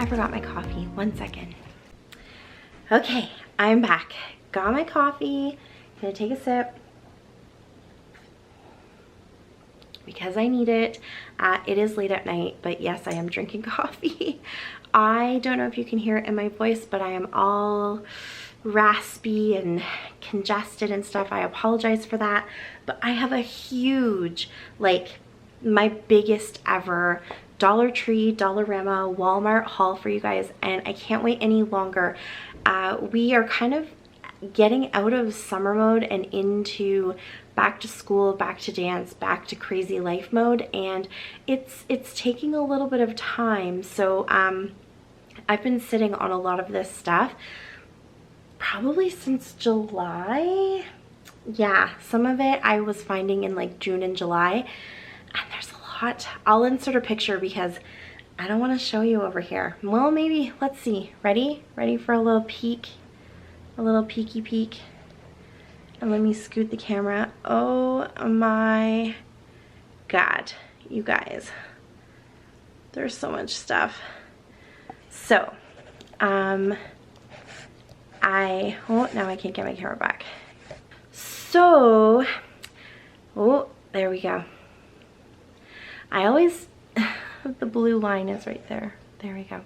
I forgot my coffee. 1 second. Okay, I'm back. Got my coffee. Gonna take a sip because I need it. It is late at night, but yes, I am drinking coffee. I don't know if you can hear it in my voice, but I am all raspy and congested and stuff. I apologize for that, but I have a huge, like my biggest ever Dollar Tree, Dollarama, Walmart haul for you guys, and I can't wait any longer. We are kind of getting out of summer mode and into back to school, back to dance, back to crazy life mode, and it's taking a little bit of time. So I've been sitting on a lot of this stuff probably since July. Yeah, some of it I was finding in like June and July, and there's a lot. I'll insert a picture because I don't want to show you over here. Well, maybe, let's see. Ready for a little peek? A little peeky peek. And let me scoot the camera. Oh my God, you guys. There's so much stuff. So, oh, now I can't get my camera back. So, oh, there we go. I always, the blue line is right there. There we go.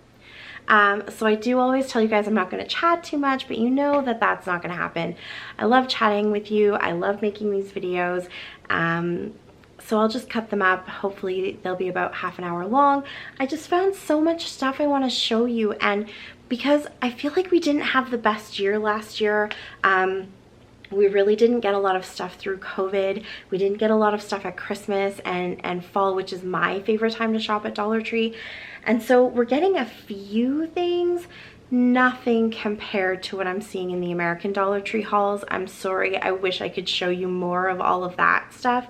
So I do always tell you guys I'm not going to chat too much, but you know that that's not going to happen. I love chatting with you. I love making these videos. So I'll just cut them up. Hopefully they'll be about half an hour long. I just found so much stuff I want to show you, and because I feel like we didn't have the best year last year. We really didn't get a lot of stuff through COVID. We didn't get a lot of stuff at Christmas and fall, which is my favorite time to shop at Dollar Tree. And so we're getting a few things, nothing compared to what I'm seeing in the American Dollar Tree hauls. I'm sorry, I wish I could show you more of all of that stuff.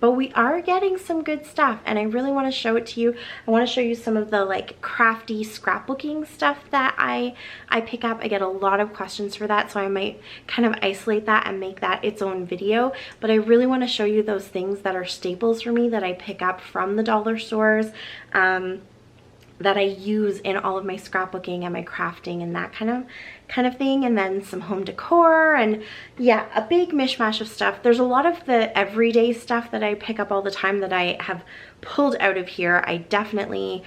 But we are getting some good stuff, and I really want to show it to you. I want to show you some of the like crafty scrapbooking stuff that I pick up. I get a lot of questions for that, so I might kind of isolate that and make that its own video. But I really want to show you those things that are staples for me that I pick up from the dollar stores, that I use in all of my scrapbooking and my crafting and that kind of thing, and then some home decor, and yeah, a big mishmash of stuff. There's a lot of the everyday stuff that I pick up all the time that I have pulled out of here. I definitely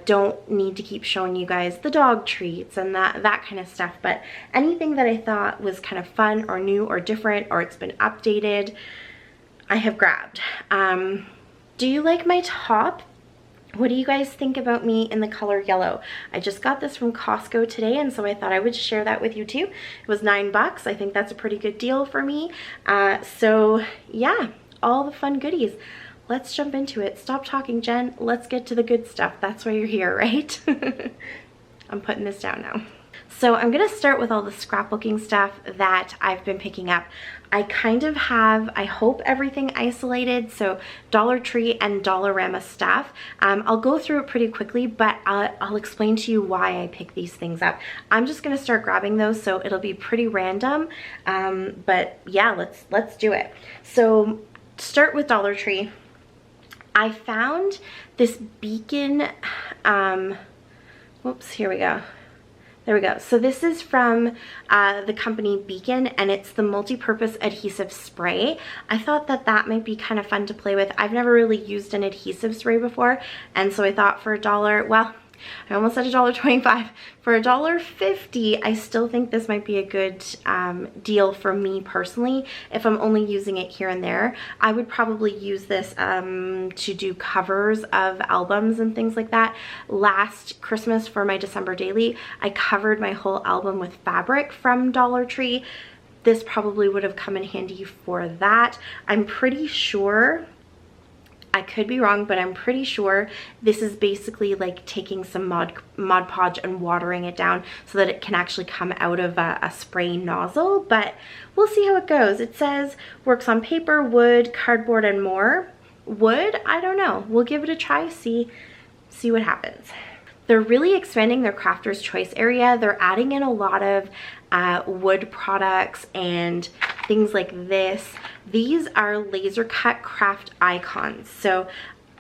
don't need to keep showing you guys the dog treats and that kind of stuff, but anything that I thought was kind of fun or new or different or it's been updated, I have grabbed. Do you like my top? What do you guys think about me in the color yellow? I just got this from Costco today, and so I thought I would share that with you too. It was $9. I think that's a pretty good deal for me. So yeah, all the fun goodies. Let's jump into it. Stop talking, Jen. Let's get to the good stuff. That's why you're here, right? I'm putting this down now. So I'm gonna start with all the scrapbooking stuff that I've been picking up. I kind of have, I hope, everything isolated, so Dollar Tree and Dollarama stuff. I'll go through it pretty quickly, but I'll explain to you why I pick these things up. I'm just gonna start grabbing those, so it'll be pretty random, but yeah, let's do it. So start with Dollar Tree. I found this beacon, whoops, here we go. There we go. So this is from the company Beacon, and it's the multi-purpose adhesive spray. I thought that that might be kind of fun to play with. I've never really used an adhesive spray before, and so I thought for $1, well, I almost said $1.25. For $1.50, I still think this might be a good deal for me personally. If I'm only using it here and there, I would probably use this to do covers of albums and things like that. Last Christmas for my December daily, I covered my whole album with fabric from Dollar Tree. This probably would have come in handy for that. I'm pretty sure, I could be wrong, but I'm pretty sure this is basically like taking some Mod Podge and watering it down so that it can actually come out of a spray nozzle, but we'll see how it goes. It says works on paper, wood, cardboard, and more. Wood? I don't know. We'll give it a try, see what happens. They're really expanding their crafter's choice area. They're adding in a lot of wood products and things like this. These are laser cut craft icons. So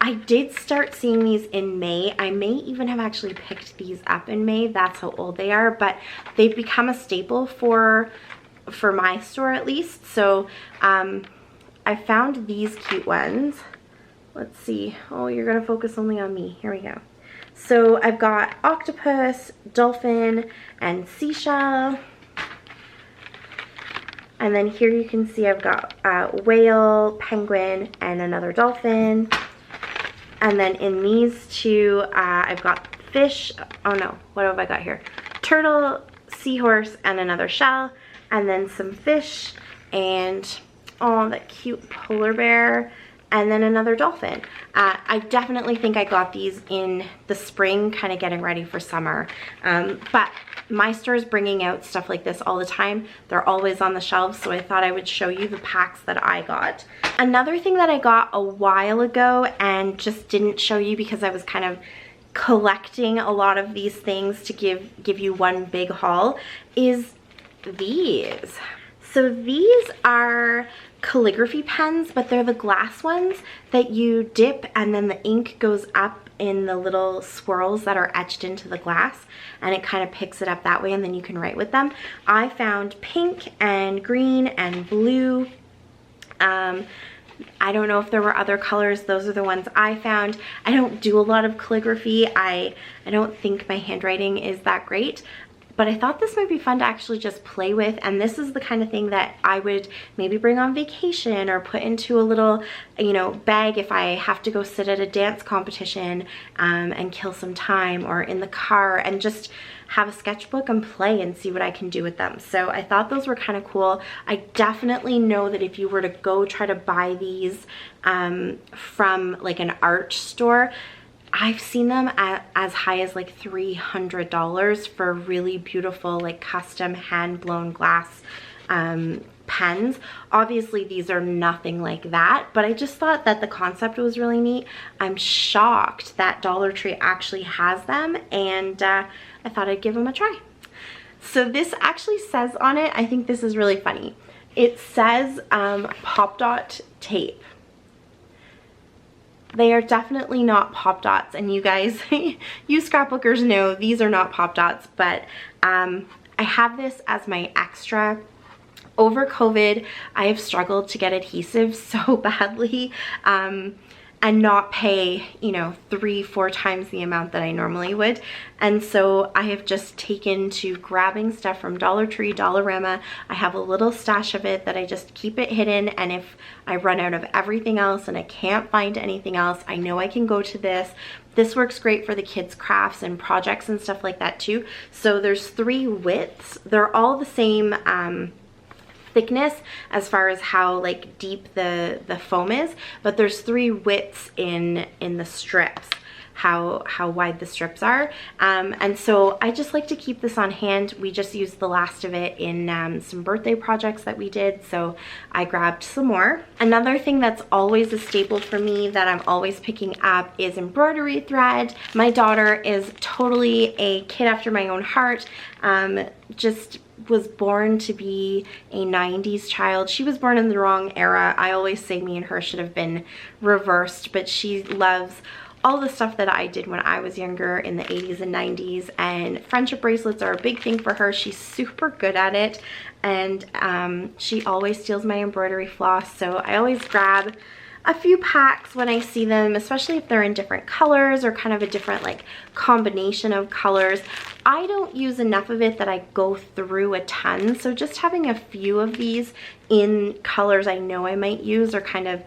I did start seeing these in May. I may even have actually picked these up in May. That's how old they are, but they've become a staple for my store at least. So I found these cute ones. Let's see. Oh, you're gonna focus only on me. Here we go. So I've got octopus, dolphin, and seashell. And then here you can see I've got whale, penguin, and another dolphin. And then in these two, I've got fish. Oh no, what have I got here? Turtle, seahorse, and another shell. And then some fish, and oh, that cute polar bear. And then another dolphin. I definitely think I got these in the spring, kind of getting ready for summer. But my store is bringing out stuff like this all the time. They're always on the shelves, so I thought I would show you the packs that I got. Another thing that I got a while ago and just didn't show you because I was kind of collecting a lot of these things to give you one big haul is these. So these are calligraphy pens, but they're the glass ones that you dip and then the ink goes up in the little swirls that are etched into the glass, and it kind of picks it up that way, and then you can write with them. I found pink and green and blue. I don't know if there were other colors. Those are the ones I found. I don't do a lot of calligraphy. I don't think my handwriting is that great, but I thought this might be fun to actually just play with, and this is the kind of thing that I would maybe bring on vacation or put into a little, you know, bag if I have to go sit at a dance competition and kill some time, or in the car and just have a sketchbook and play and see what I can do with them. So I thought those were kind of cool. I definitely know that if you were to go try to buy these from like an art store, I've seen them at as high as like $300 for really beautiful, like custom hand-blown glass pens. Obviously these are nothing like that, but I just thought that the concept was really neat. I'm shocked that Dollar Tree actually has them, and I thought I'd give them a try. So this actually says on it, I think this is really funny. It says Pop Dot tape. They are definitely not Pop Dots, and you guys, you scrapbookers know these are not Pop Dots, but I have this as my extra. Over COVID, I have struggled to get adhesive so badly and not pay, you know, 3-4 times the amount that I normally would. And so I have just taken to grabbing stuff from Dollar Tree, Dollarama. I have a little stash of it that I just keep it hidden, and if I run out of everything else and I can't find anything else, I know I can go to this. This works great for the kids' crafts and projects and stuff like that too. So there's 3 widths. They're all the same thickness as far as how like deep the foam is, but there's 3 widths in the strips, how wide the strips are, and so I just like to keep this on hand. We just used the last of it in some birthday projects that we did, so I grabbed some more. Another thing that's always a staple for me that I'm always picking up is embroidery thread. My daughter is totally a kid after my own heart. Just was born to be a 90s child. She was born in the wrong era. I always say me and her should have been reversed, but she loves all the stuff that I did when I was younger in the 80s and 90s, and friendship bracelets are a big thing for her. She's super good at it, and she always steals my embroidery floss, so I always grab a few packs when I see them, especially if they're in different colors or kind of a different like combination of colors. I don't use enough of it that I go through a ton, so just having a few of these in colors I know I might use or kind of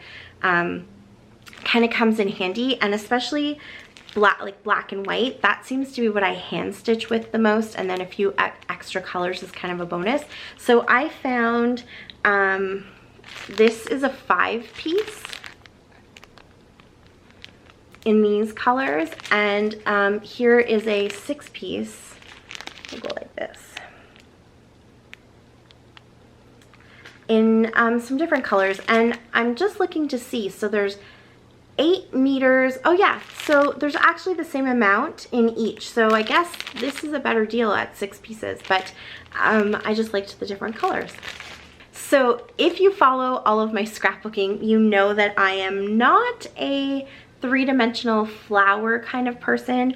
comes in handy, and especially black and white, that seems to be what I hand stitch with the most, and then a few extra colors is kind of a bonus. So I found this is a 5-piece in these colors, and here is a 6-piece. We'll go like this in some different colors, and I'm just looking to see, so there's 8 meters. Oh yeah, so there's actually the same amount in each, so I guess this is a better deal at 6 pieces, but I just liked the different colors. So if you follow all of my scrapbooking, you know that I am not a three-dimensional flower kind of person,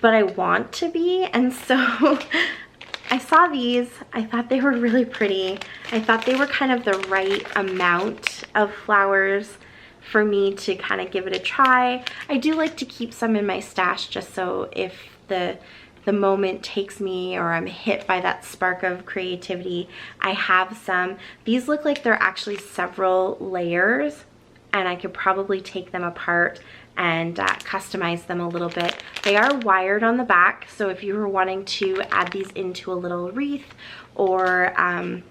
but I want to be. And so I saw these. I thought they were really pretty. I thought they were kind of the right amount of flowers for me to kind of give it a try. I do like to keep some in my stash just so if the moment takes me or I'm hit by that spark of creativity, I have some. These look like they're actually several layers, and I could probably take them apart and customize them a little bit. They are wired on the back, so if you were wanting to add these into a little wreath or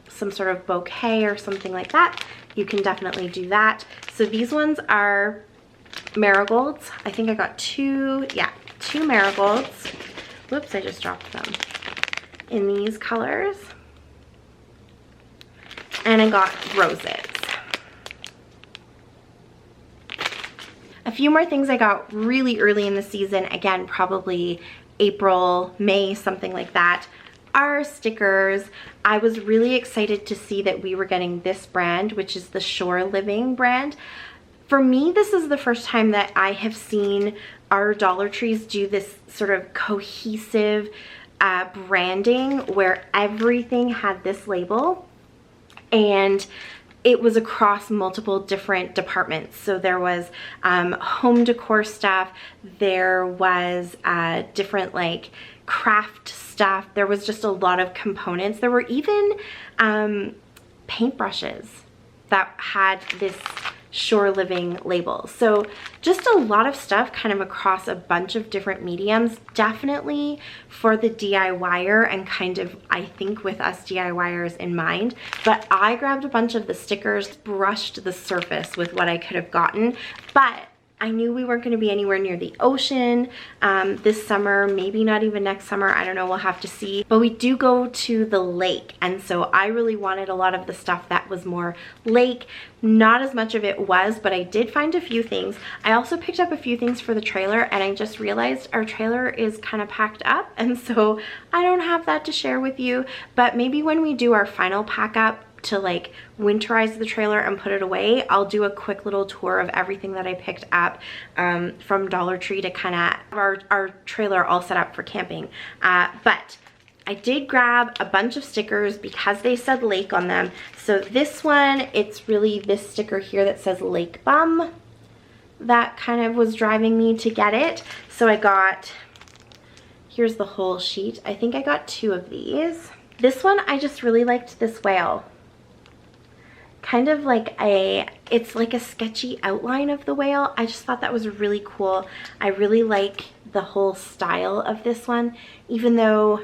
some sort of bouquet or something like that, you can definitely do that. So these ones are marigolds. I think I got two marigolds. Whoops, I just dropped them. In these colors. And I got roses. A few more things I got really early in the season, again, probably April, May, something like that, are stickers. I was really excited to see that we were getting this brand, which is the Shore Living brand. For me, this is the first time that I have seen our Dollar Trees do this sort of cohesive branding where everything had this label, and it was across multiple different departments. So there was home decor stuff, there was different like craft stuff, there was just a lot of components. There were even paintbrushes that had this Shore Living label. So just a lot of stuff kind of across a bunch of different mediums, definitely for the DIYer and kind of, I think, with us DIYers in mind. But I grabbed a bunch of the stickers, brushed the surface with what I could have gotten, but I knew we weren't going to be anywhere near the ocean this summer, maybe not even next summer. I don't know, we'll have to see. But we do go to the lake, and so I really wanted a lot of the stuff that was more lake. Not as much of it was, but I did find a few things. I also picked up a few things for the trailer, and I just realized our trailer is kind of packed up, and so I don't have that to share with you. But maybe when we do our final pack up to like winterize the trailer and put it away, I'll do a quick little tour of everything that I picked up from Dollar Tree to kind of have our trailer all set up for camping. But I did grab a bunch of stickers because they said lake on them. So this one, it's really this sticker here that says Lake Bum that kind of was driving me to get it. So I got, here's the whole sheet. I think I got 2 of these. This one, I just really liked this whale. Kind of like it's like a sketchy outline of the whale. I just thought that was really cool. I really like the whole style of this one, even though,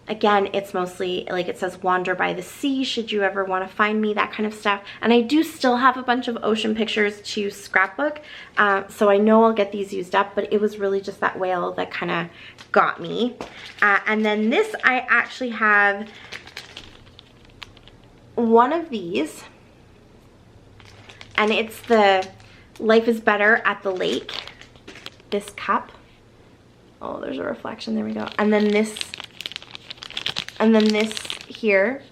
again, it's mostly like it says wander by the sea, should you ever want to find me, that kind of stuff. And I do still have a bunch of ocean pictures to scrapbook, so I know I'll get these used up, but it was really just that whale that kind of got me. And then this, I actually have one of these, and it's the Life is Better at the Lake, this cup. Oh, there's a reflection, there we go. And then this here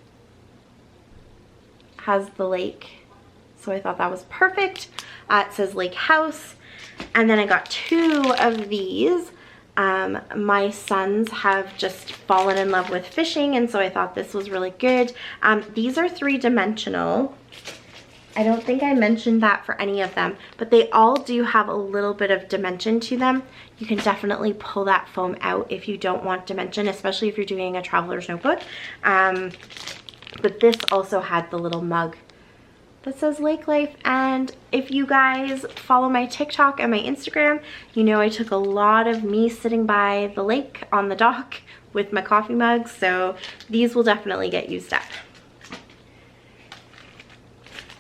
has the lake. So I thought that was perfect. It says Lake House. And then I got 2 of these. My sons have just fallen in love with fishing, and so I thought this was really good. These are 3-dimensional. I don't think I mentioned that for any of them, but they all do have a little bit of dimension to them. You can definitely pull that foam out if you don't want dimension, especially if you're doing a traveler's notebook. But this also had the little mug that says Lake Life, and if you guys follow my TikTok and my Instagram, you know I took a lot of me sitting by the lake on the dock with my coffee mug, so these will definitely get used up.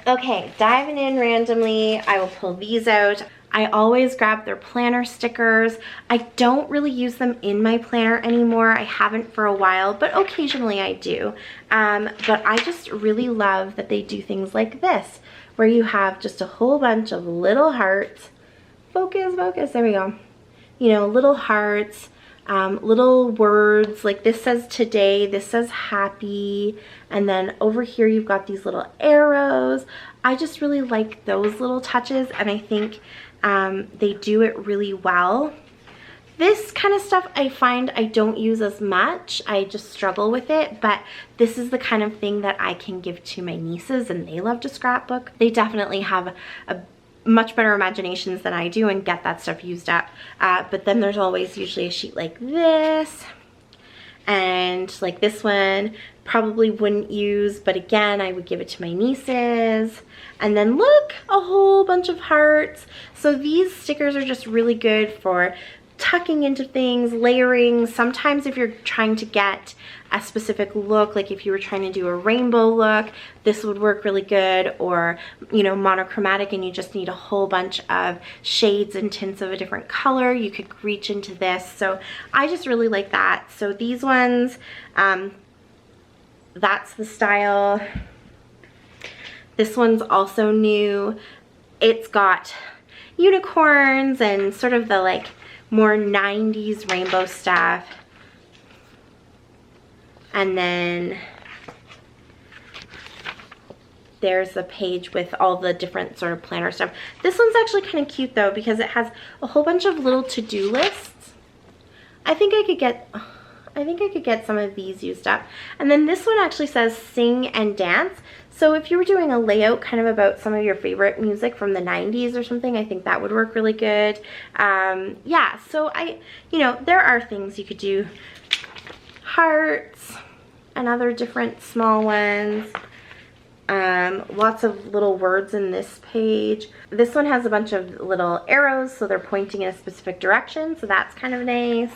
Okay, diving in randomly, I will pull these out. I always grab their planner stickers. I don't really use them in my planner anymore. I haven't for a while, but occasionally I do. But I just really love that they do things like this, where you have just a whole bunch of little hearts. Focus, focus, there we go. You know, little hearts, little words, like this says today, this says happy, and then over here you've got these little arrows. I just really like those little touches, and I think They do it really well. This kind of stuff I find I don't use as much. I just struggle with it, but this is the kind of thing that I can give to my nieces and they love to scrapbook. They definitely have a much better imaginations than I do and get that stuff used up. But then there's always usually a sheet like this, and like this one probably wouldn't use, but again, I would give it to my nieces. And then look, a whole bunch of hearts. So these stickers are just really good for tucking into things, layering. Sometimes if you're trying to get a specific look, like if you were trying to do a rainbow look, this would work really good, or you know, monochromatic and you just need a whole bunch of shades and tints of a different color, you could reach into this. So I just really like that. So these ones, that's the style. This one's also new. It's got unicorns and sort of the like more 90s rainbow stuff. And then there's a page with all the different sort of planner stuff. This one's actually kind of cute though, because it has a whole bunch of little to-do lists. I think I could get some of these used up. And then this one actually says sing and dance. So if you were doing a layout kind of about some of your favorite music from the 90s or something, I think that would work really good. Yeah, so you know, there are things you could do. Hearts and other different small ones. Lots of little words in this page. This one has a bunch of little arrows, so they're pointing in a specific direction, so that's kind of nice.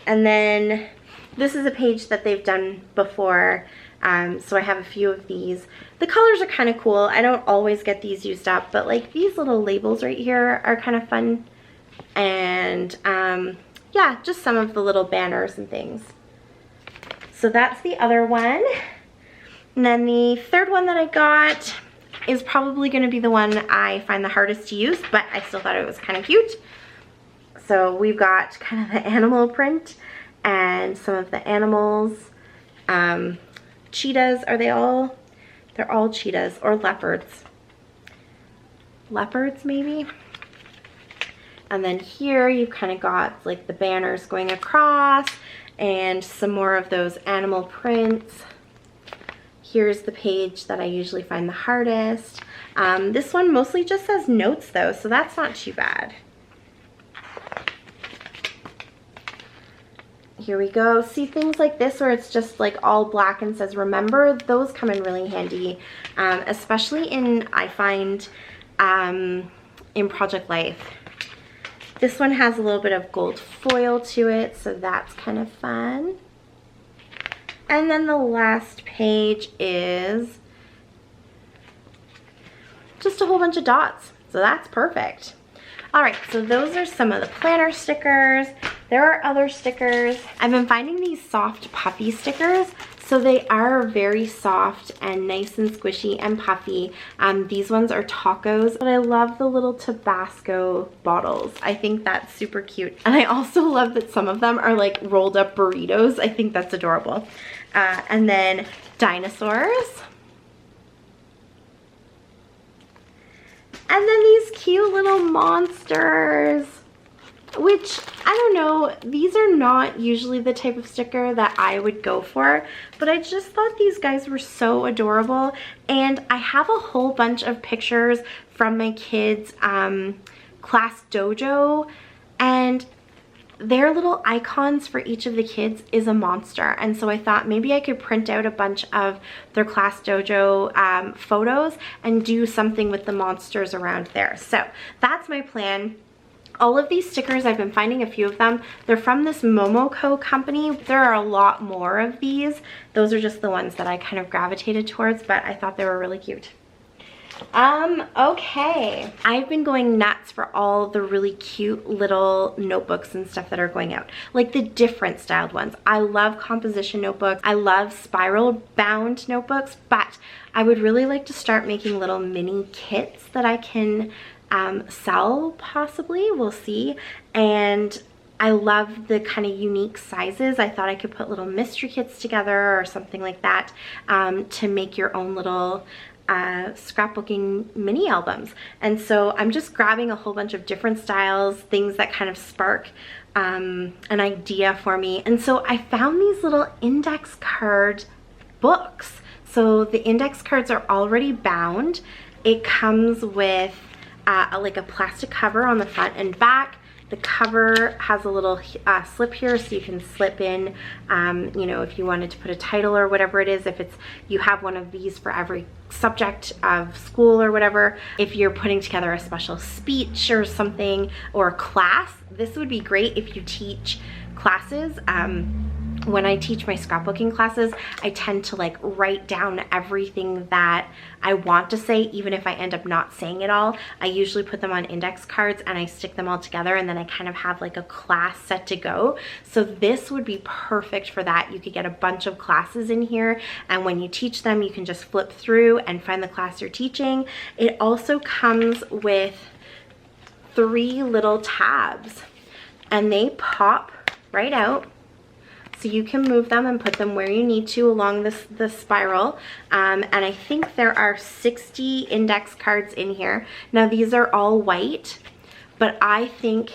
And then this is a page that they've done before. So I have a few of these. The colors are kind of cool. I don't always get these used up, but like these little labels right here are kind of fun. And yeah, just some of the little banners and things. So that's the other one. And then the third one that I got is probably going to be the one I find the hardest to use, but I still thought it was kind of cute. So we've got kind of the animal print and some of the animals. Cheetahs, are they all? They're all cheetahs, or leopards. Leopards maybe? And then here you've kind of got like the banners going across and some more of those animal prints. Here's the page that I usually find the hardest. This one mostly just says notes though, so that's not too bad. Here we go. See, things like this where it's just like all black and says remember, those come in really handy, especially in, I find, in Project Life. This one has a little bit of gold foil to it, so that's kind of fun. And then the last page is just a whole bunch of dots, so that's perfect. All right, so those are some of the planner stickers. There are other stickers. I've been finding these soft puffy stickers. So they are very soft and nice and squishy and puffy. These ones are tacos, but I love the little Tabasco bottles. I think that's super cute. And I also love that some of them are like rolled up burritos. I think that's adorable. And then dinosaurs. And then these cute little monsters, which, I don't know, these are not usually the type of sticker that I would go for, but I just thought these guys were so adorable. And I have a whole bunch of pictures from my kids' class dojo, and their little icons for each of the kids is a monster. And so I thought maybe I could print out a bunch of their class dojo photos and do something with the monsters around there. So that's my plan. All of these stickers, I've been finding a few of them. They're from this Momoko company. There are a lot more of these. Those are just the ones that I kind of gravitated towards, but I thought they were really cute. Okay. I've been going nuts for all the really cute little notebooks and stuff that are going out. Like the different styled ones. I love composition notebooks. I love spiral bound notebooks, but I would really like to start making little mini kits that I can sell possibly. We'll see. And I love the kind of unique sizes. I thought I could put little mystery kits together or something like that to make your own little scrapbooking mini albums. And so I'm just grabbing a whole bunch of different styles, things that kind of spark an idea for me. And so I found these little index card books. So the index cards are already bound. It comes with like a plastic cover on the front and back. The cover has a little slip here so you can slip in, you know, if you wanted to put a title or whatever it is, if it's, you have one of these for every subject of school or whatever. If you're putting together a special speech or something, or a class, this would be great if you teach classes. When I teach my scrapbooking classes, I tend to like write down everything that I want to say, even if I end up not saying it all. I usually put them on index cards and I stick them all together, and then I kind of have like a class set to go. So this would be perfect for that. You could get a bunch of classes in here, and when you teach them, you can just flip through and find the class you're teaching. It also comes with 3 little tabs, and they pop right out. So you can move them and put them where you need to along the spiral. And I think there are 60 index cards in here. Now these are all white, but I think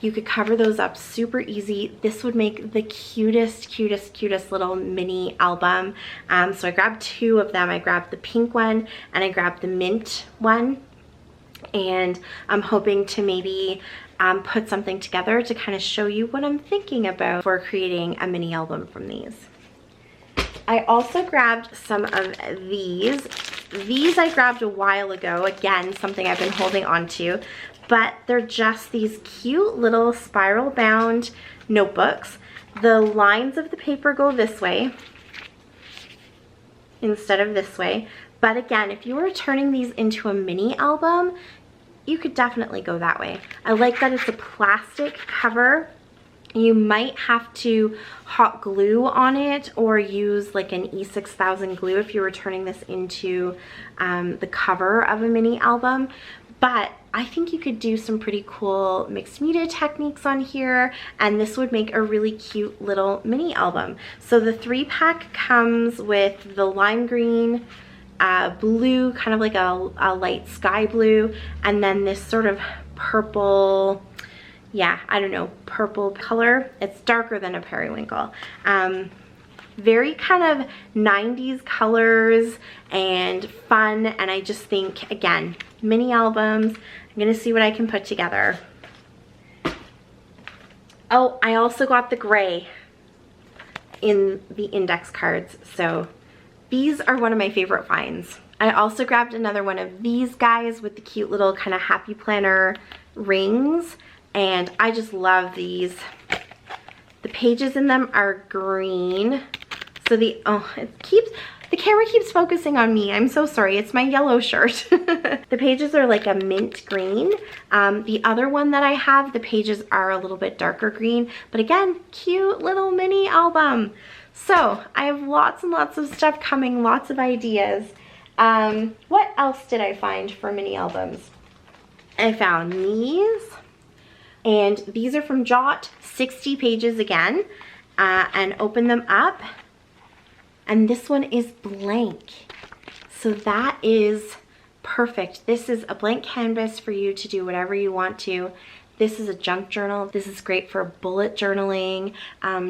you could cover those up super easy. This would make the cutest little mini album. So I grabbed 2 of them. I grabbed the pink one and I grabbed the mint one. And I'm hoping to maybe put something together to kind of show you what I'm thinking about for creating a mini album from these. I also grabbed some of these. These I grabbed a while ago. Again, something I've been holding on to, but they're just these cute little spiral bound notebooks. The lines of the paper go this way instead of this way. But again, if you were turning these into a mini album, you could definitely go that way. I like that it's a plastic cover. You might have to hot glue on it or use like an E6000 glue if you were turning this into the cover of a mini album. But I think you could do some pretty cool mixed media techniques on here, and this would make a really cute little mini album. So the 3-pack comes with the lime green, blue, kind of like a light sky blue, and then this sort of purple, yeah, I don't know, purple color. It's darker than a periwinkle. Very kind of 90s colors and fun, and I just think, again, mini albums. I'm gonna see what I can put together. Oh, I also got the gray in the index cards, so these are one of my favorite finds. I also grabbed another one of these guys with the cute little kind of happy planner rings, and I just love these. The pages in them are green. So the camera keeps focusing on me. I'm so sorry. It's my yellow shirt. The pages are like a mint green. The other one that I have, the pages are a little bit darker green, but again, cute little mini album. So I have lots and lots of stuff coming, lots of ideas. What else did I find for mini albums? I found these, and these are from Jot, 60 pages again, and open them up. And this one is blank. So that is perfect. This is a blank canvas for you to do whatever you want to. This is a junk journal. This is great for bullet journaling,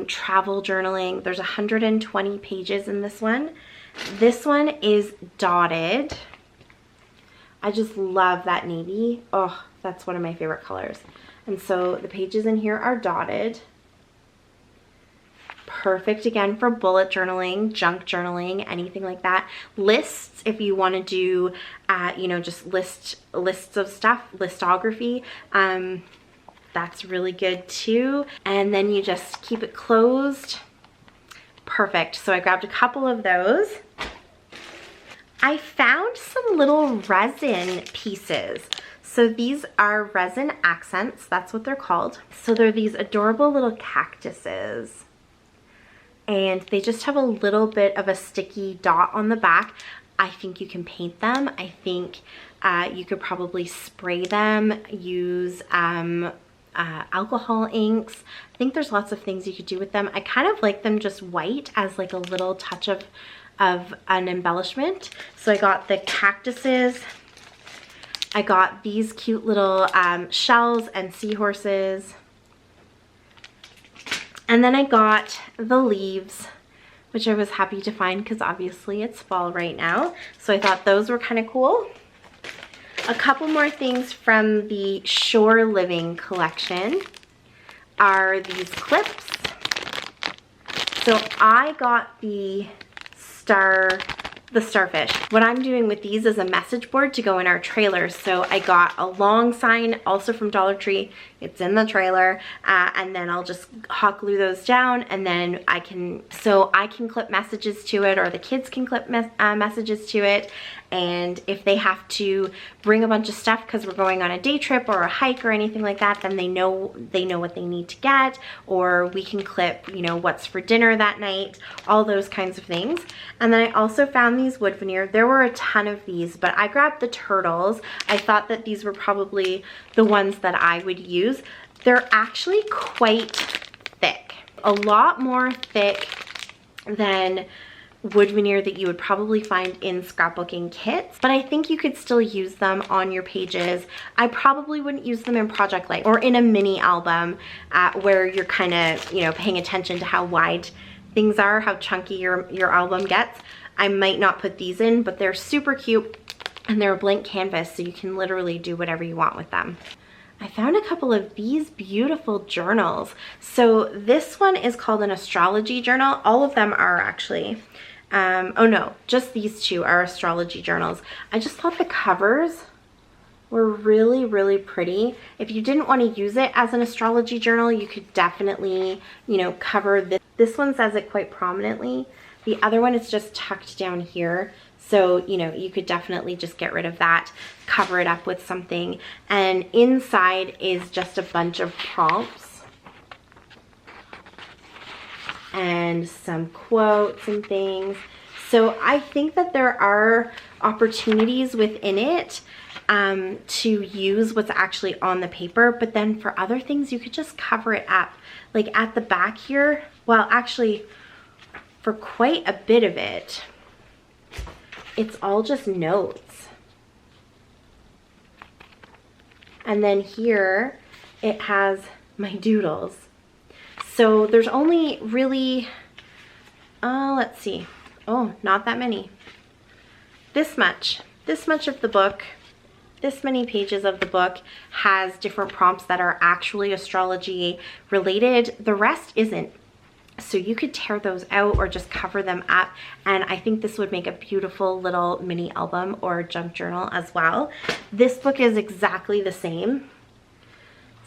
travel journaling. There's 120 pages in this one. This one is dotted. I just love that navy. Oh, that's one of my favorite colors. And so the pages in here are dotted. Perfect again for bullet journaling, junk journaling, anything like that. Lists, if you want to do, you know, just lists of stuff, listography. That's really good too. And then you just keep it closed. Perfect. So I grabbed a couple of those. I found some little resin pieces. So these are Resin Accents. That's what they're called. So they're these adorable little cactuses. And they just have a little bit of a sticky dot on the back. I think you can paint them. I think you could probably spray them, use alcohol inks. I think there's lots of things you could do with them. I kind of like them just white as like a little touch of of an embellishment. So I got the cactuses. I got these cute little shells and seahorses. And then I got the leaves, which I was happy to find because obviously it's fall right now. So I thought those were kind of cool. A couple more things from the Shore Living collection are these clips. So I got the starfish. What I'm doing with these is a message board to go in our trailer. So I got a long sign also from Dollar Tree. It's in the trailer, and then I'll just hot glue those down, and then I can clip messages to it, or the kids can clip messages to it. And if they have to bring a bunch of stuff because we're going on a day trip or a hike or anything like that, then they know what they need to get, or we can clip, you know, what's for dinner that night, all those kinds of things. And then I also found these wood veneer. There were a ton of these, but I grabbed the turtles. I thought that these were probably the ones that I would use. They're actually quite thick, a lot more thick than wood veneer that you would probably find in scrapbooking kits, but I think you could still use them on your pages. I probably wouldn't use them in Project Life or in a mini album where you're kind of, you know, paying attention to how wide things are, how chunky your album gets. I might not put these in, but they're super cute and they're a blank canvas, so you can literally do whatever you want with them. I found a couple of these beautiful journals. So this one is called an astrology journal. All of them are actually. Oh no, just these two are astrology journals. I just thought the covers were really, really pretty. If you didn't want to use it as an astrology journal, you could definitely, you know, cover this. This one says it quite prominently. The other one is just tucked down here. So, you know, you could definitely just get rid of that, cover it up with something. And inside is just a bunch of prompts and some quotes and things. So I think that there are opportunities within it to use what's actually on the paper, but then for other things you could just cover it up. Like at the back here, well actually for quite a bit of it, it's all just notes. And then here it has my doodles. So there's only really, let's see. Oh, not that many. This much of the book, this many pages of the book has different prompts that are actually astrology related. The rest isn't. So you could tear those out or just cover them up. And I think this would make a beautiful little mini album or junk journal as well. This book is exactly the same.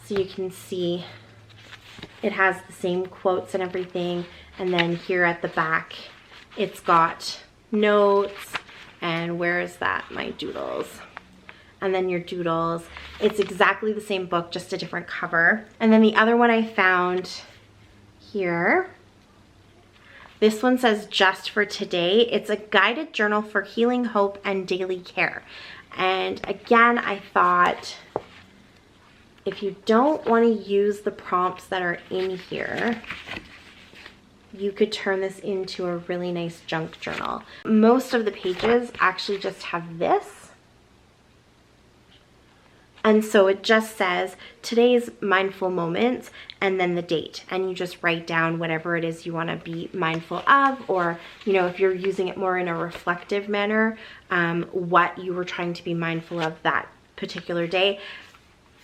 So you can see it has the same quotes and everything. And then here at the back, it's got notes. And where is that? My doodles. And then your doodles. It's exactly the same book, just a different cover. And then the other one I found here, this one says just for today. It's a guided journal for healing, hope, and daily care. And again, I thought if you don't want to use the prompts that are in here, you could turn this into a really nice junk journal. Most of the pages actually just have this. And so it just says today's mindful moments and then the date, and you just write down whatever it is you want to be mindful of, or, you know, if you're using it more in a reflective manner, what you were trying to be mindful of that particular day.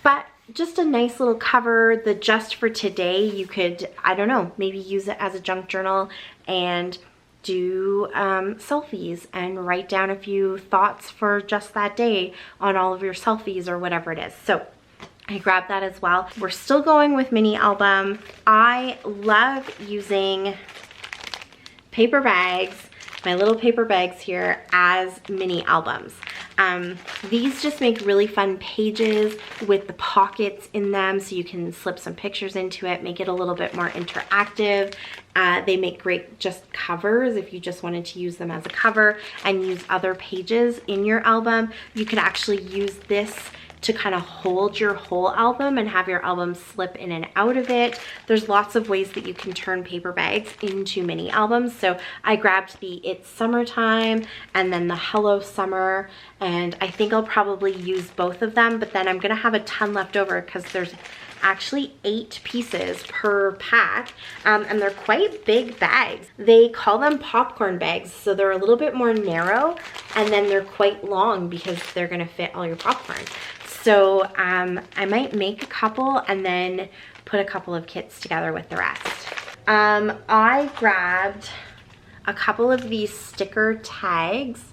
But just a nice little cover. The just for today, you could, I don't know, maybe use it as a junk journal and do selfies and write down a few thoughts for just that day on all of your selfies or whatever it is. So I grabbed that as well. We're still going with mini album. I love using paper bags, my little paper bags here, as mini albums. These just make really fun pages with the pockets in them, so you can slip some pictures into it, make it a little bit more interactive. They make great just covers if you just wanted to use them as a cover and use other pages in your album. You could actually use this to kind of hold your whole album and have your album slip in and out of it. There's lots of ways that you can turn paper bags into mini albums. So I grabbed the It's Summertime and then the Hello Summer, and I think I'll probably use both of them, but then I'm gonna have a ton left over because there's actually 8 pieces per pack, and they're quite big bags. They call them popcorn bags, so they're a little bit more narrow, and then they're quite long because they're gonna fit all your popcorn. So I might make a couple and then put a couple of kits together with the rest. I grabbed a couple of these sticker tags.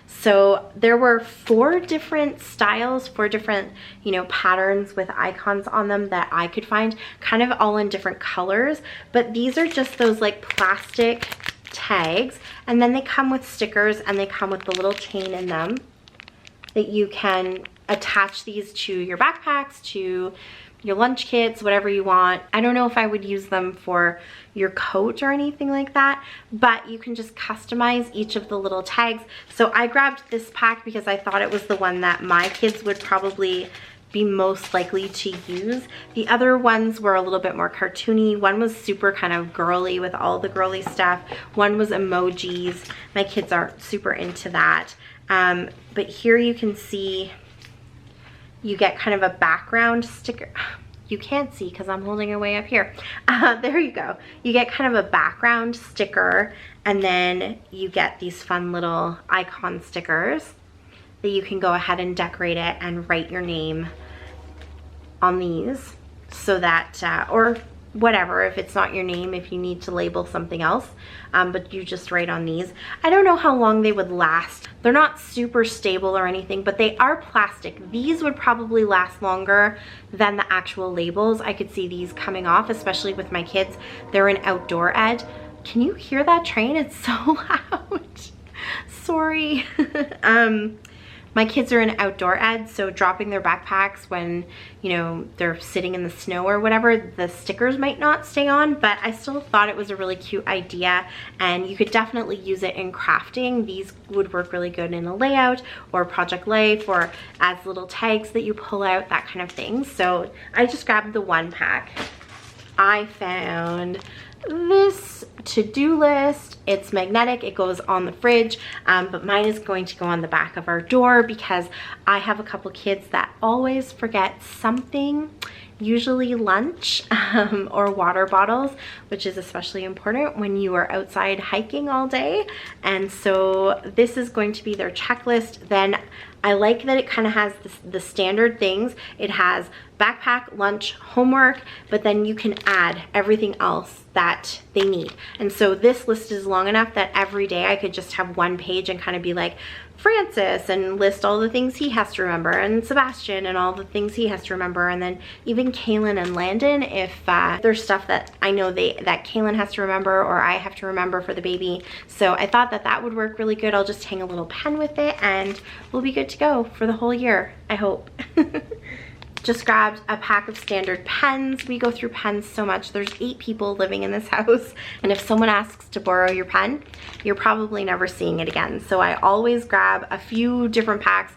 So there were 4 different styles, 4 different, you know, patterns with icons on them that I could find, kind of all in different colors. But these are just those like plastic tags, and then they come with stickers and they come with the little chain in them that you can attach these to your backpacks, to your lunch kits, whatever you want. I don't know if I would use them for your coat or anything like that, but you can just customize each of the little tags. So I grabbed this pack because I thought it was the one that my kids would probably be most likely to use. The other ones were a little bit more cartoony. One was super kind of girly with all the girly stuff. One was emojis. My kids aren't super into that. But here you can see you get kind of a background sticker. You can't see because I'm holding it way up here. There you go. You get kind of a background sticker, and then you get these fun little icon stickers that you can go ahead and decorate it and write your name on these, so that, or whatever, if it's not your name, if you need to label something else, but you just write on these. I don't know how long they would last. They're not super stable or anything, but they are plastic. These would probably last longer than the actual labels. I could see these coming off, especially with my kids. They're an outdoor ed. Can you hear that train? It's so loud. Sorry. My kids are in outdoor ed, so dropping their backpacks when, you know, they're sitting in the snow or whatever, the stickers might not stay on, but I still thought it was a really cute idea, and you could definitely use it in crafting. These would work really good in a layout or project life or as little tags that you pull out, that kind of thing. So I just grabbed the 1 pack. I found this to-do list. It's magnetic, it goes on the fridge, but mine is going to go on the back of our door because I have a couple kids that always forget something, usually lunch or water bottles, which is especially important when you are outside hiking all day. And so this is going to be their checklist. Then I like that it kind of has the standard things. It has backpack, lunch, homework, but then you can add everything else that they need. And so this list is long enough that every day I could just have 1 page and kind of be like, Francis, and list all the things he has to remember, and Sebastian and all the things he has to remember, and then even Kaylin and Landon if there's stuff that I know that Kaylin has to remember or I have to remember for the baby. So I thought that that would work really good. I'll just hang a little pen with it and we'll be good to go for the whole year, I hope. Just grabbed a pack of standard pens. We go through pens so much. There's 8 people living in this house, and if someone asks to borrow your pen, you're probably never seeing it again. So I always grab a few different packs.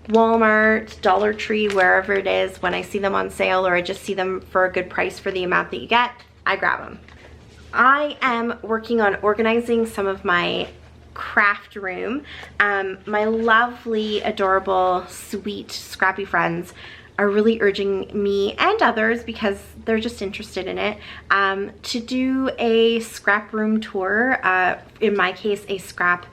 Walmart, Dollar Tree, wherever it is, when I see them on sale or I just see them for a good price for the amount that you get, I grab them. I am working on organizing some of my craft room. My lovely, adorable, sweet, scrappy friends are really urging me and others, because they're just interested in it, to do a scrap room tour. In my case, a scrap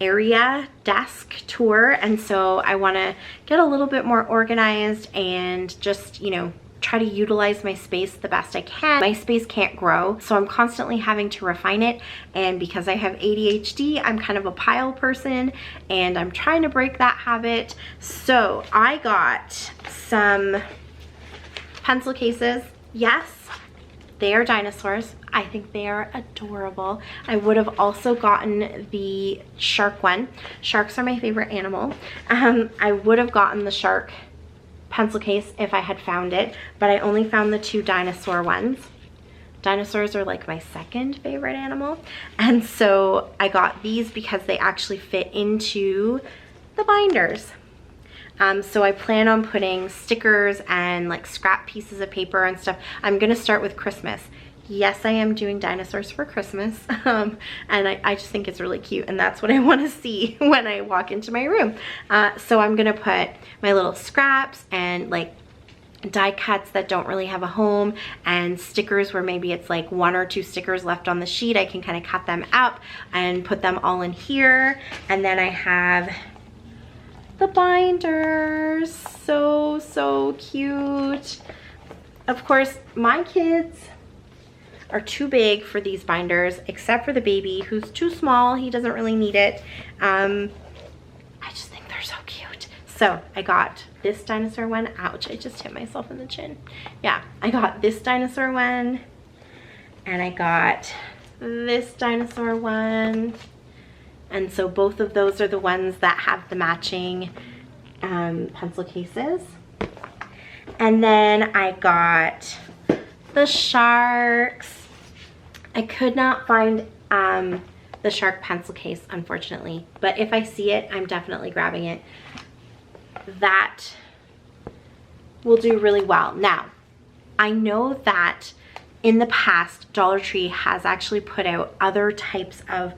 area desk tour. And so I want to get a little bit more organized and just, you know, try to utilize my space the best I can. My space can't grow, so I'm constantly having to refine it, and because I have ADHD, I'm kind of a pile person and I'm trying to break that habit. So I got some pencil cases. Yes, they are dinosaurs. I think they are adorable. I would have also gotten the shark one. Sharks are my favorite animal. I would have gotten the shark pencil case if I had found it, but I only found the 2 dinosaur ones. Dinosaurs are like my second favorite animal, and so I got these because they actually fit into the binders. So I plan on putting stickers and like scrap pieces of paper and stuff. I'm gonna start with Christmas. Yes, I am doing dinosaurs for Christmas, and I just think it's really cute, and that's what I want to see when I walk into my room. So I'm gonna put my little scraps and like die cuts that don't really have a home, and stickers where maybe it's like 1 or 2 stickers left on the sheet. I can kind of cut them up and put them all in here. And then I have the binders, so cute. Of course, my kids are too big for these binders, except for the baby who's too small. He doesn't really need it. I just think they're so cute. So I got this dinosaur one. Ouch, I just hit myself in the chin. Yeah, I got this dinosaur one, and I got this dinosaur one. And so both of those are the ones that have the matching pencil cases. And then I got the sharks. I could not find the shark pencil case, unfortunately, but if I see it, I'm definitely grabbing it. That will do really well. Now, I know that in the past, Dollar Tree has actually put out other types of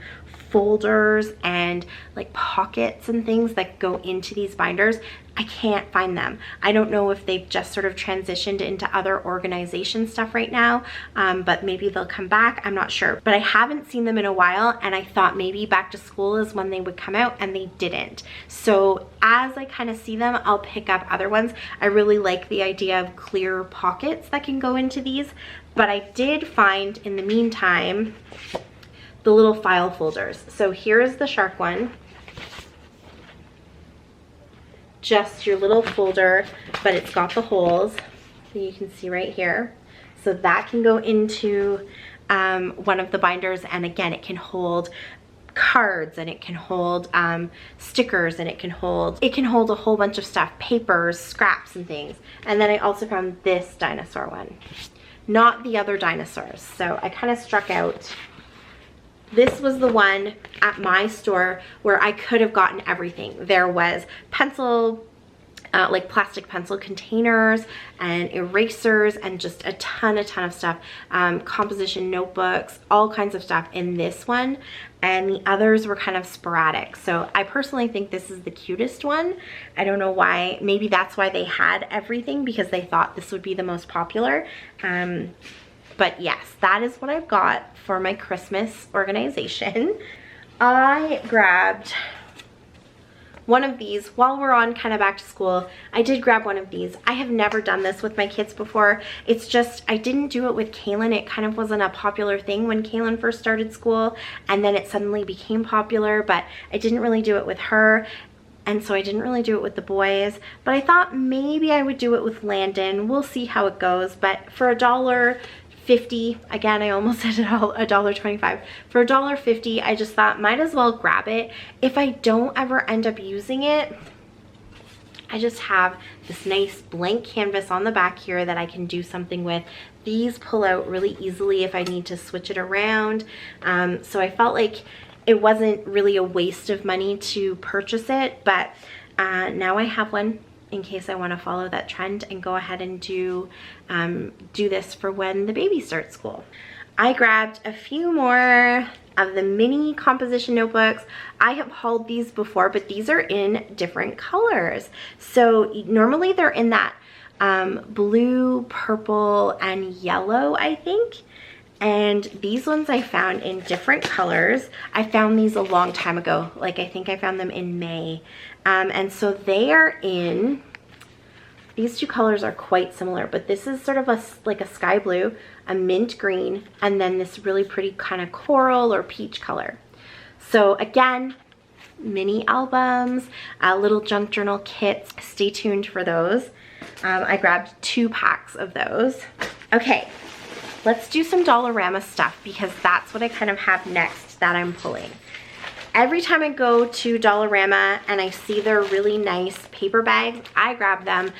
folders and like pockets and things that go into these binders. I can't find them. I don't know if they've just sort of transitioned into other organization stuff right now, but maybe they'll come back. I'm not sure, but I haven't seen them in a while, and I thought maybe back to school is when they would come out, and they didn't. So as I kind of see them, I'll pick up other ones. I really like the idea of clear pockets that can go into these, but I did find in the meantime the little file folders. So here's the shark one. Just your little folder, but it's got the holes that you can see right here. So that can go into one of the binders, and again, it can hold cards, and it can hold stickers, and it can hold a whole bunch of stuff, papers, scraps, and things. And then I also found this dinosaur one, not the other dinosaurs. So I kind of struck out. This was the one at my store where I could have gotten everything. There was pencil, like plastic pencil containers and erasers, and just a ton of stuff. Composition notebooks, all kinds of stuff in this one. And the others were kind of sporadic. So I personally think this is the cutest one. I don't know why. Maybe that's why they had everything, because they thought this would be the most popular. But yes, that is what I've got for my Christmas organization. I grabbed one of these while we're on kind of back to school. I did grab one of these. I have never done this with my kids before. It's just, I didn't do it with Kaylin. It kind of wasn't a popular thing when Kaylin first started school, and then it suddenly became popular, but I didn't really do it with her. And so I didn't really do it with the boys, but I thought maybe I would do it with Landon. We'll see how it goes. But for $1.50, again, I almost said $1.25. For $1.50, I just thought might as well grab it. If I don't ever end up using it, I just have this nice blank canvas on the back here that I can do something with. These pull out really easily if I need to switch it around. So I felt like it wasn't really a waste of money to purchase it, but now I have one in case I want to follow that trend and go ahead and do this for when the baby starts school. I grabbed a few more of the mini composition notebooks. I have hauled these before, but these are in different colors. So normally they're in that blue, purple, and yellow, I think. And these ones I found in different colors. I found these a long time ago. Like, I think I found them in May. And so they are in, these two colors are quite similar, but this is sort of like a sky blue, a mint green, and then this really pretty kind of coral or peach color. So again, mini albums, little junk journal kits. Stay tuned for those. I grabbed 2 packs of those. Okay. Let's do some Dollarama stuff, because that's what I kind of have next that I'm pulling. Every time I go to Dollarama and I see their really nice paper bags, I grab them.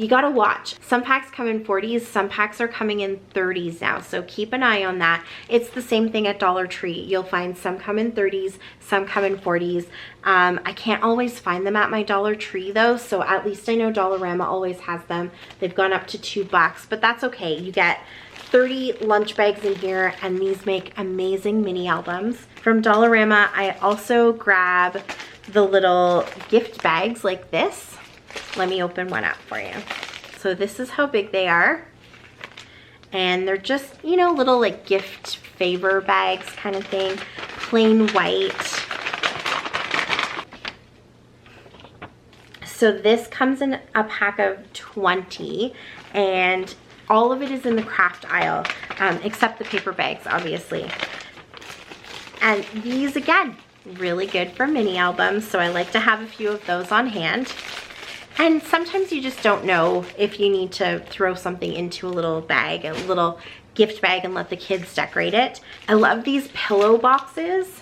You gotta watch. Some packs come in 40s, some packs are coming in 30s now, so keep an eye on that. It's the same thing at Dollar Tree. You'll find some come in 30s, some come in 40s. I can't always find them at my Dollar Tree though, so at least I know Dollarama always has them. They've gone up to $2, but that's okay. You get 30 lunch bags in here, and these make amazing mini albums. From Dollarama, I also grab the little gift bags like this. Let me open one up for you. So this is how big they are. And they're just, you know, little like gift favor bags kind of thing. Plain white. So this comes in a pack of 20, and all of it is in the craft aisle, except the paper bags, obviously. And these, again, really good for mini albums, so I like to have a few of those on hand. And sometimes you just don't know if you need to throw something into a little bag, a little gift bag, and let the kids decorate it. I love these pillow boxes.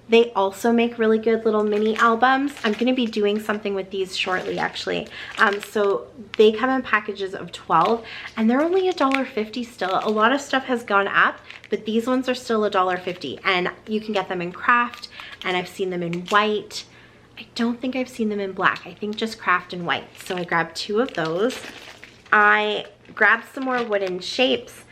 They also make really good little mini albums. I'm gonna be doing something with these shortly, actually. So they come in packages of 12, and they're only $1.50 still. A lot of stuff has gone up, but these ones are still $1.50, and you can get them in craft, and I've seen them in white. I don't think I've seen them in black. I think just craft and white. So I grabbed 2 of those. I grabbed some more wooden shapes.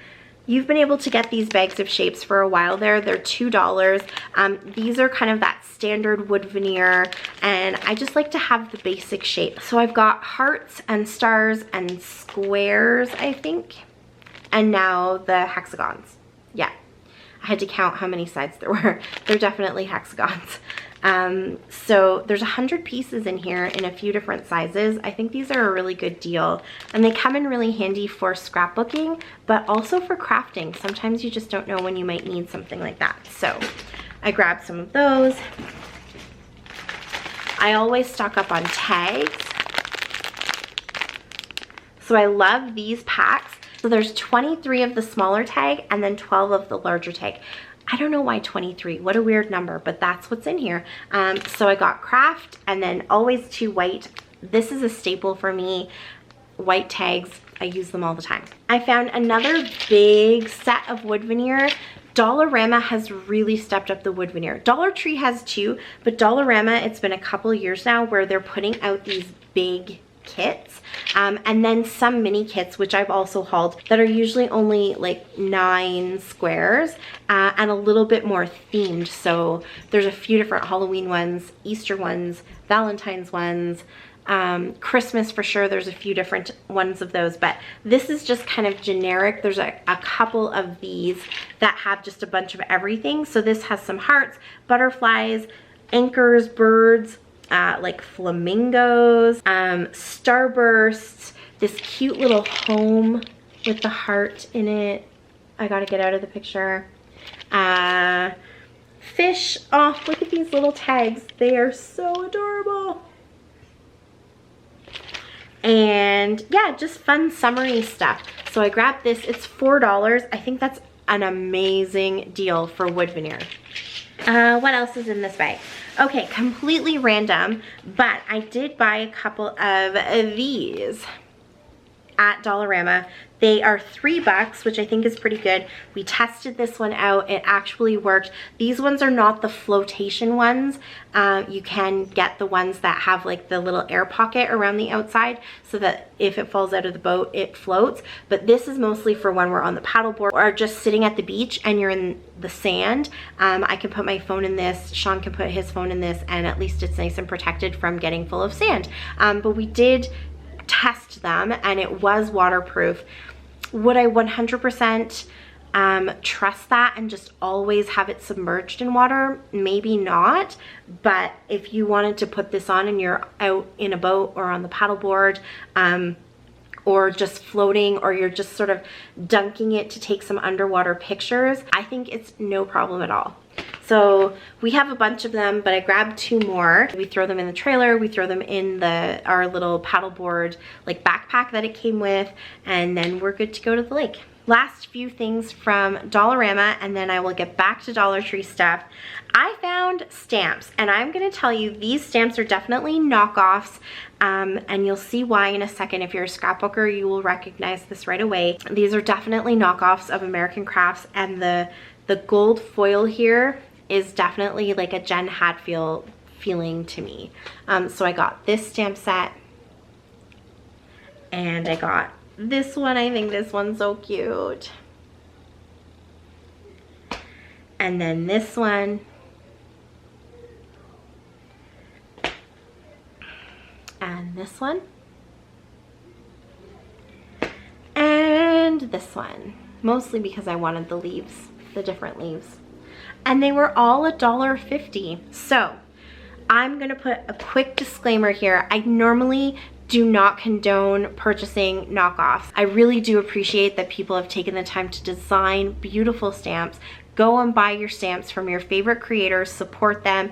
You've been able to get these bags of shapes for a while there. They're $2. These are kind of that standard wood veneer, and I just like to have the basic shape. So I've got hearts and stars and squares, I think, and now the hexagons. Yeah, I had to count how many sides there were. They're definitely hexagons. So there's 100 pieces in here in a few different sizes. I think these are a really good deal, and they come in really handy for scrapbooking, but also for crafting. Sometimes you just don't know when you might need something like that. So I grabbed some of those. I always stock up on tags. So I love these packs. So there's 23 of the smaller tag and then 12 of the larger tag. I don't know why 23, what a weird number, but that's what's in here. So I got craft, and then always 2 white. This is a staple for me. White tags, I use them all the time. I found another big set of wood veneer. Dollarama has really stepped up the wood veneer. Dollar Tree has too, but Dollarama, it's been a couple years now where they're putting out these big kits, and then some mini kits, which I've also hauled, that are usually only like 9 squares, and a little bit more themed. So there's a few different Halloween ones, Easter ones, Valentine's ones, Christmas for sure. There's a few different ones of those, but this is just kind of generic. There's a couple of these that have just a bunch of everything. So this has some hearts, butterflies, anchors, birds, like flamingos, starbursts, this cute little home with the heart in it. I gotta get out of the picture. Fish. Oh, look at these little tags. They are so adorable. And yeah, just fun summery stuff. So I grabbed this. It's $4. I think that's an amazing deal for wood veneer. What else is in this bag? Okay, completely random, but I did buy a couple of these at Dollarama. They are $3, which I think is pretty good. We tested this one out. It actually worked. These ones are not the flotation ones. You can get the ones that have like the little air pocket around the outside so that if it falls out of the boat, it floats. But this is mostly for when we're on the paddleboard or just sitting at the beach and you're in the sand. I can put my phone in this. Sean can put his phone in this, and at least it's nice and protected from getting full of sand. But we did test them, and it was waterproof. Would I 100% trust that and just always have it submerged in water? Maybe not, but if you wanted to put this on and you're out in a boat or on the paddleboard, or just floating, or you're just sort of dunking it to take some underwater pictures, I think it's no problem at all. So we have a bunch of them, but I grabbed 2 more. We throw them in the trailer, we throw them in our little paddleboard like backpack that it came with, and then we're good to go to the lake. last few things from Dollarama, and then I will get back to Dollar Tree stuff. I found stamps, and I'm gonna tell you these stamps are definitely knockoffs, and you'll see why in a second. If you're a scrapbooker, you will recognize this right away. These are definitely knockoffs of American Crafts, and the gold foil here is definitely like a Jen Hadfield feeling to me. So I got this stamp set, and I got this one. I think this one's so cute. And then this one. And this one. And this one. Mostly because I wanted the leaves, the different leaves. And they were all $1.50. So I'm gonna put a quick disclaimer here. I normally do not condone purchasing knockoffs. I really do appreciate that people have taken the time to design beautiful stamps. Go and buy your stamps from your favorite creators, support them,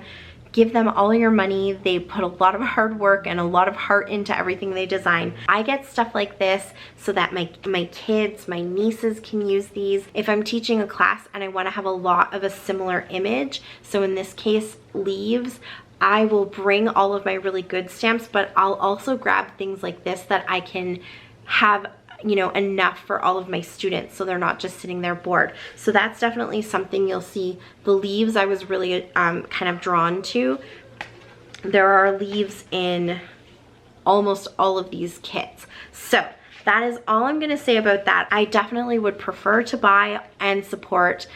give them all your money. They put a lot of hard work and a lot of heart into everything they design. I get stuff like this so that my kids, my nieces can use these. If I'm teaching a class and I want to have a lot of a similar image, so in this case, leaves, I will bring all of my really good stamps, but I'll also grab things like this that I can have, you know, enough for all of my students so they're not just sitting there bored. So that's definitely something you'll see. The leaves I was really kind of drawn to. There are leaves in almost all of these kits. So that is all I'm gonna say about that. I definitely would prefer to buy and support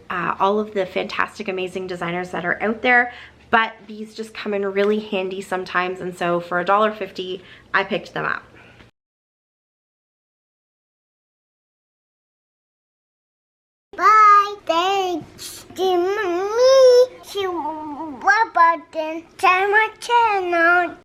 all of the fantastic, amazing designers that are out there, but these just come in really handy sometimes, and so for $1.50, I picked them up. Bye. Thanks. Give me to what button? Tell my channel.